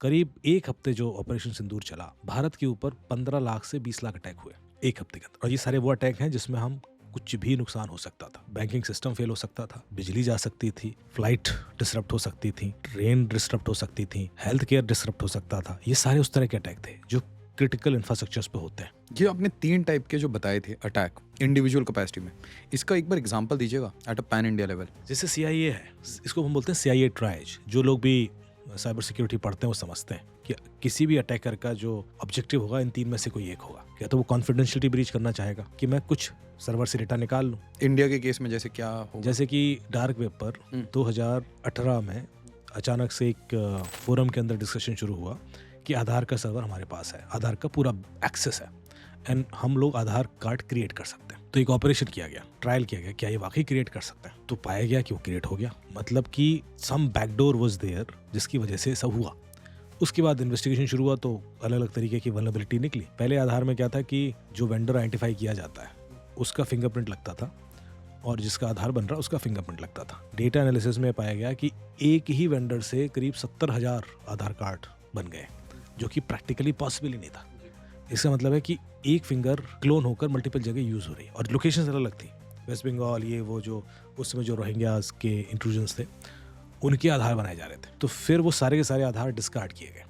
करीब एक हफ्ते जो ऑपरेशन सिंदूर चला, भारत के ऊपर 15 लाख से 20 लाख अटैक हुए एक हफ्ते के अंदर। और ये सारे वो अटैक हैं जिसमें हम कुछ भी नुकसान हो सकता था। बैंकिंग सिस्टम फेल हो सकता था, बिजली जा सकती थी, फ्लाइट डिसरप्ट हो सकती थी, ट्रेन डिसरप्ट हो सकती थी, हेल्थ केयर डिसरप्ट हो सकता था। ये सारे उस तरह के अटैक थे जो क्रिटिकल इंफ्रास्ट्रक्चर्स पे होते हैं। ये आपने 3 टाइप के जो बताए थे अटैक इंडिविजुअल कैपेसिटी में, इसका एक बार एग्जांपल दीजिएगा at a pan India level. जैसे CIA है, इसको हम बोलते हैं CIA ट्राइज। जो लोग भी साइबर सिक्योरिटी पढ़ते हैं वो समझते हैं कि किसी भी अटैकर का जो ऑब्जेक्टिव होगा इन 3 में से कोई एक होगा। या तो वो कॉन्फिडेंशियलिटी ब्रीच करना चाहेगा कि मैं कुछ सर्वर से डेटा निकाल लूं, इंडिया के केस में जैसे क्या होगा? जैसे कि डार्क वेब पर 2018 में अचानक से एक फोरम के अंदर डिस्कशन शुरू हुआ कि आधार का सर्वर हमारे पास है, आधार का पूरा एक्सेस है एंड हम लोग आधार कार्ड क्रिएट कर सकते हैं। तो एक ऑपरेशन किया गया, ट्रायल किया गया, क्या ये वाकई क्रिएट कर सकते हैं? तो पाया गया कि वो क्रिएट हो गया। मतलब कि सम बैकडोर वाज देयर जिसकी वजह से सब हुआ। उसके बाद इन्वेस्टिगेशन शुरू हुआ तो अलग अलग तरीके की वल्नरेबिलिटी निकली। पहले आधार में क्या था कि जो वेंडर आइडेंटिफाई किया जाता है उसका फिंगरप्रिंट लगता था और जिसका आधार बन रहा उसका फिंगरप्रिंट लगता था। डेटा एनालिसिस में पाया गया कि एक ही वेंडर से करीब 70,000 आधार कार्ड बन गए, जो कि प्रैक्टिकली पॉसिबल ही नहीं था। इसका मतलब है कि एक फिंगर क्लोन होकर मल्टीपल जगह यूज हो रही है और लोकेशन अलग अलग थी। वेस्ट बंगाल, ये वो जो उस समय जो रोहिंग्यास के इंट्रूजन्स थे उनके आधार बनाए जा रहे थे। तो फिर वो सारे के सारे आधार डिस्कार्ड किए गए।